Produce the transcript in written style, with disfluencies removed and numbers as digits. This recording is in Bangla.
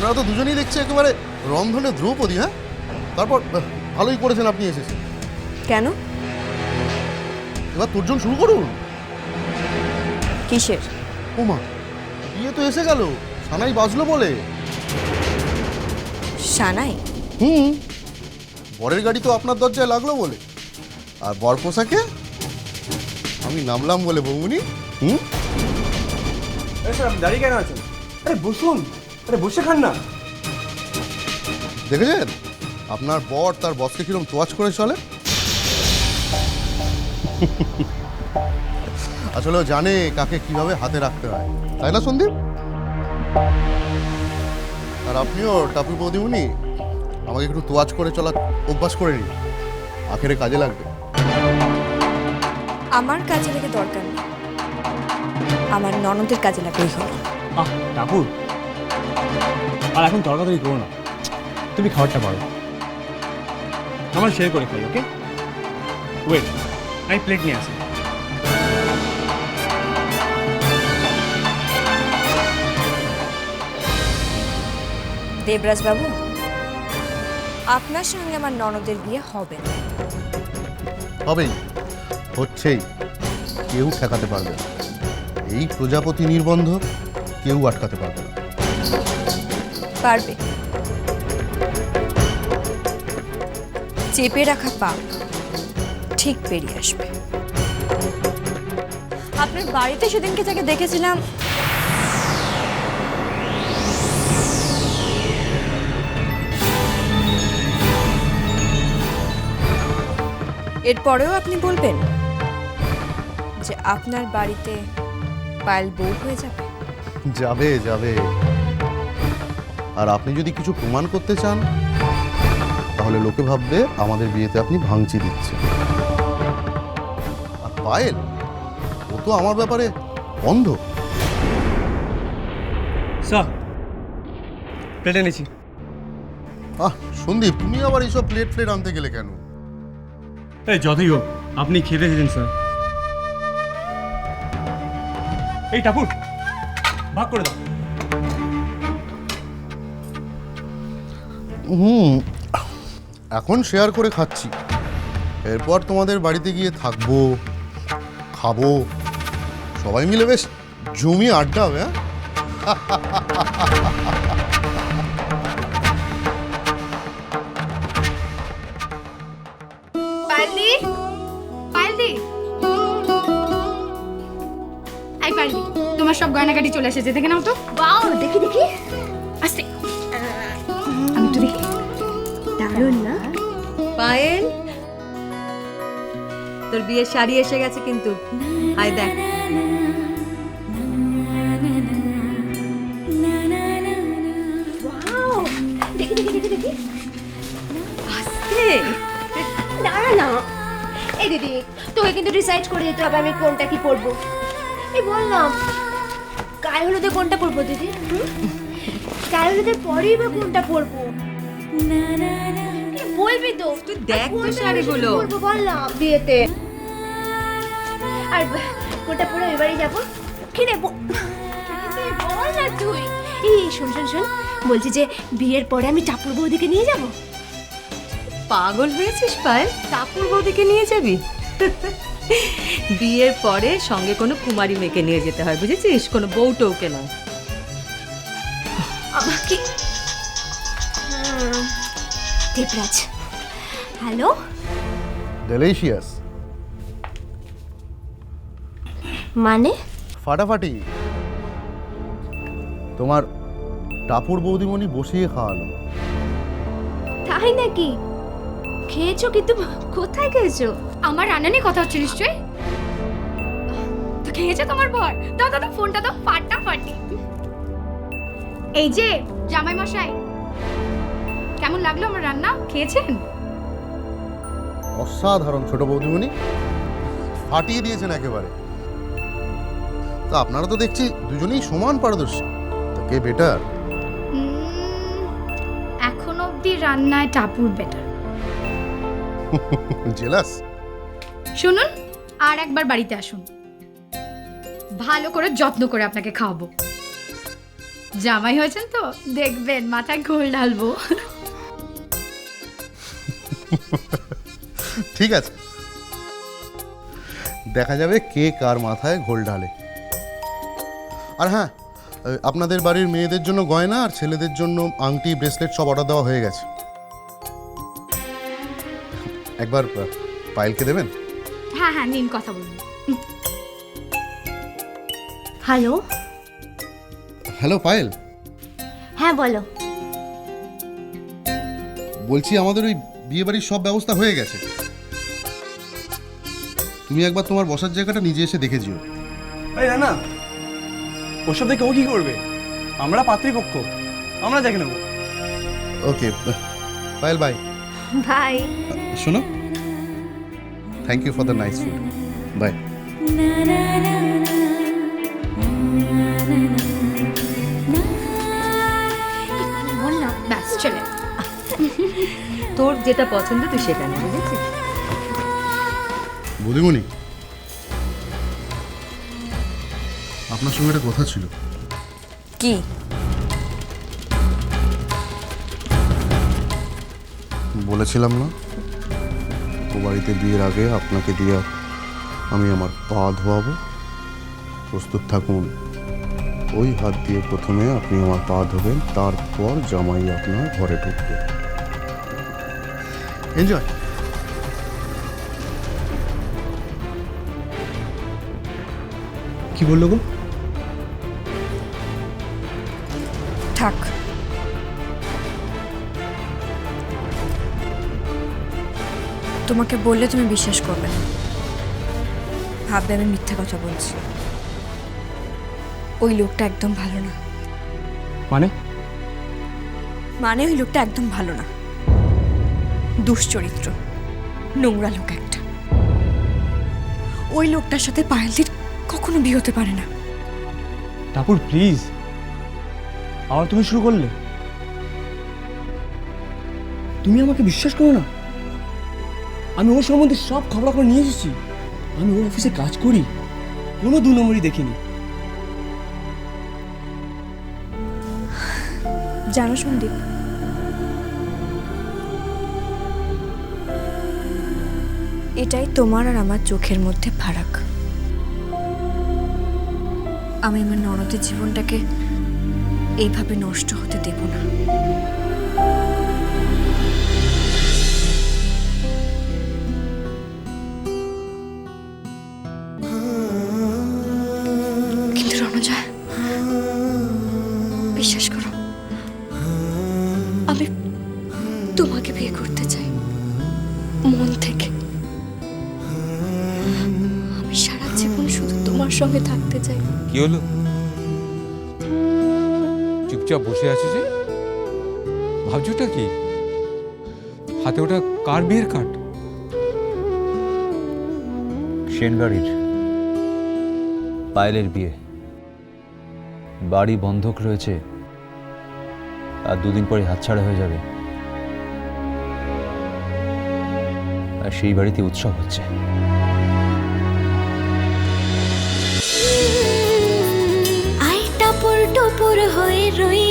আপনারা তো দুজনেই দেখছি একেবারে রন্ধনে দ্রৌপদী। হ্যাঁ, তারপর ভালোই করেছেন আপনি এসেছেন। কেন? এবার তোরজন শুরু করুন। কিসের? ওমা, বিয়ে তো এসে গেল, সানাই বাজলো বলে। সানাই? বরের গাড়ি তো আপনার দরজায় লাগলো বলে, আর বর পোশাকে আমি নামলাম বলে বৌমনি। স্যার আপনি দাঁড়িয়ে কেন আছেন? আরে বসুন, আরে বসে খান না। দেখেছেন আপনার বর তার বসকে কিরকম তোয়াজ করে চলে। আসলে ও জানে কাকে কিভাবে হাতে রাখতে হয়, তাই না সন্দীপ? আর আপনিও টাপু বৌদিমণি আমাকে একটু তোয়াজ করে চলার অভ্যাস করে নিন, আখেরে কাজে লাগবে। আমার কাজে লেগে দরকার নেই, আমার ননদের কাজে লাগবেই হবে। ঠাকুর, আর এখন তরকারি করো না, তুমি খাবারটা পারো, আমার শেয়ার করে খাই। ওকে, ওয়েট, আমি প্লেট নিয়ে আসি। দেবরাজ বাবু, আপনার সঙ্গে আমার ননদের বিয়ে হবে না। হবেই, হচ্ছেই, কেউ ঠেকাতে পারবে না। এই প্রজাপতি নির্বন্ধ কেউ আটকাতে পারবে না। পারবে, চেপে রাখা পা ঠিক বেরিয়ে আসবে। আপনার বাড়িতে সেদিনকে যাকে দেখেছিলাম, এরপরেও আপনি বলবেন যে আপনার বাড়িতে পায়েল বউ হয়ে যাবে? যাবে যাবে। আর আপনি যদি কিছু প্রমাণ করতে চান তাহলে লোকে ভাববে আমাদের বিয়েতে আপনি ভাঙচি দিচ্ছেন। আর পায়েল, ও তো আমার ব্যাপারে অন্ধ। স্যার, প্লেট এনেছি। সন্দীপ, তুমি আবার এইসব প্লেট ফ্লেট আনতে গেলে কেন? এই যতই হোক, আপনি খেতে এসেছেন স্যার। এই ঠাকুর, ভাগ করে দাও। এখন শেয়ার করে খাচ্ছি, এরপর তোমাদের বাড়িতে গিয়ে থাকবো, খাবো, সবাই মিলে বেশ জমিয়ে আড্ডা হবে। হ্যাঁ, পাইলদি, পাইলদি, আই পাইলদি, তোমার সব গয়নাগাটি চলে এসেছে, দেখে নাও তো। ওয়াও, দেখি দেখি। আস্তে, আমি তো দেখি। দারুণ না? পায়েল, তোর বিয়ের শাড়ি এসে গেছে কিন্তু, আয় দেখ। ওয়াও, দেখি দেখি দেখি দেখি। আস্তে, দাঁড়া না। এই দিদি, তোকে কিন্তু ডিসাইড করে দিতে হবে আমি কোনটা কি পরবো। এই বললাম, গায়ে হলুদে কোনটা পরবো দিদি? গায়ে হলুদের পরেই বা কোনটা পরবো? এই বলবি তো? তুই দেখ তো কোনটা শাড়িগুলো। পরবো বললাম বিয়েতে। আর কোনটা পরে এবারে যাবো? কি দেবো? বল না তুই। এই শোন শোন শোন, বলছি যে বিয়ের পরে আমি টাপুর বৌদিকে নিয়ে যাবো। পাগল হয়েছিস পায়েল? টাপুর বৌদিকে নিয়ে যাবি? বিয়ের পরে সঙ্গে কোনো কুমারী মেয়েকে নিয়ে যেতে হয়, বুঝেছিস? কোনো বউ টৌকে না। আমাকে দেবরাজ, হ্যালো। ডেলিশিয়াস, মানে? ফাটাফাটি। তোমার টাপুর বৌদিমণি বসিয়ে খাওয়ালো। তাই নাকি? খেয়েছো? কিন্তু কোথায় খেয়েছো? আমার রান্না নিয়ে কথা হচ্ছে নিশ্চয়ই। তো খেয়েছে তোমার বর? দাও দাও দাও, ফোনটা দাও, ফাটাফাটি। এই যে জামাই মশাই, কেমন লাগলো আমার রান্না? খেয়েছেন? অসাধারণ ছোট বৌদিমণি, ফাটিয়ে দিয়েছেন একেবারে। তা আপনারা তো দেখছি দুজনেই সমান পারদর্শী, তা কে বেটার? এখন অবধি রান্নায় টাপুর বেটার। জেলাস? শুনুন, আর একবার বাড়িতে আসুন, ভালো করে যত্ন করে আপনাকে খাওয়াবো। জামাই হয়েছেন তো দেখবেন মাথায় ঘোল ঢালবো। ঠিক আছে, দেখা যাবে কে কার মাথায় ঘোল ঢালে। আর হ্যাঁ, আপনাদের বাড়ির মেয়েদের জন্য গয়না আর ছেলেদের জন্য আংটি ব্রেসলেট সব অর্ডার দেওয়া হয়ে গেছে। একবার পায়েলকে দেবেন? হ্যাঁ হ্যাঁ, নিন কথা বলুন। হ্যালো, হ্যালো পায়েল, হ্যাঁ বলো। বলছি আমাদের ওই বিয়ে বাড়ির সব ব্যবস্থা হয়ে গেছে। তুমি একবার তোমার বসার জায়গাটা নিজে এসে দেখে যেও। এই না না, ওসব দেখে ও কি করবে? আমরা পাত্রীপক্ষ, আমরা দেখে নেবো। Okay Payel, bye. বাই। শোনো, thank you for the nice food, bye. বললাম ব্যাস চলে। তোর যেটা পছন্দ তুই সেটা নে, বুঝেছিস? বুধিমণি, আপনার সঙ্গে একটা কথা ছিল। কি? বলেছিলাম না ও বাড়িতে বিয়ের আগে আপনাকে দিয়ে আমি আমার পা ধোয়াবো? প্রস্তুত থাকুন, ওই হাত দিয়ে প্রথমে আপনি আমার পা ধোবেন, তারপর জামাই আপনার ঘরে ঢুকবে। এনজয়। কি বললো গো? থাক, তোমাকে বললে তুমি বিশ্বাস করবে না, ভাববে আমি মিথ্যা কথা বলছি। ওই লোকটা একদম ভালো না। মানে? মানে ওই লোকটা একদম ভালো না, দুশ্চরিত্র, নোংরা লোক একটা। ওই লোকটার সাথে পায়েলদের কখনো বিয়ে হতে পারে না। টাপুর প্লিজ, আবার তুমি শুরু করলে। তুমি আমাকে বিশ্বাস করো না? আমি ওর সম্বন্ধে সব খবর নিয়ে এসেছি। আমি ওর অফিসে কাজ করি, কোনো 2 নম্বরই দেখিনি। জানো সন্দীপ, এটাই তোমার আর আমার চোখের মধ্যে ফারাক। আমি আমার ননদের জীবনটাকে এইভাবে নষ্ট হতে দেব না। কিন্তু রণজা, বিশ্বাস করো, আমি তোমাকে বিয়ে করতে চাই মন থেকে। আমি সারা জীবন শুধু তোমার সঙ্গে থাকতে চাই। কি হলো? চুপচাপ বসে আছো যে? ভাবছোটা কি? হাতে ওটা কার বিয়ের কার্ড? সেনবাড়ির পায়েলের বিয়ে। বাড়ি বন্ধক রয়েছে, আর 2 দিন পরে হাতছাড়া হয়ে যাবে। আর সেই বাড়িতে উৎসব হচ্ছে। আই টাপুর টুপুর হয়ে রই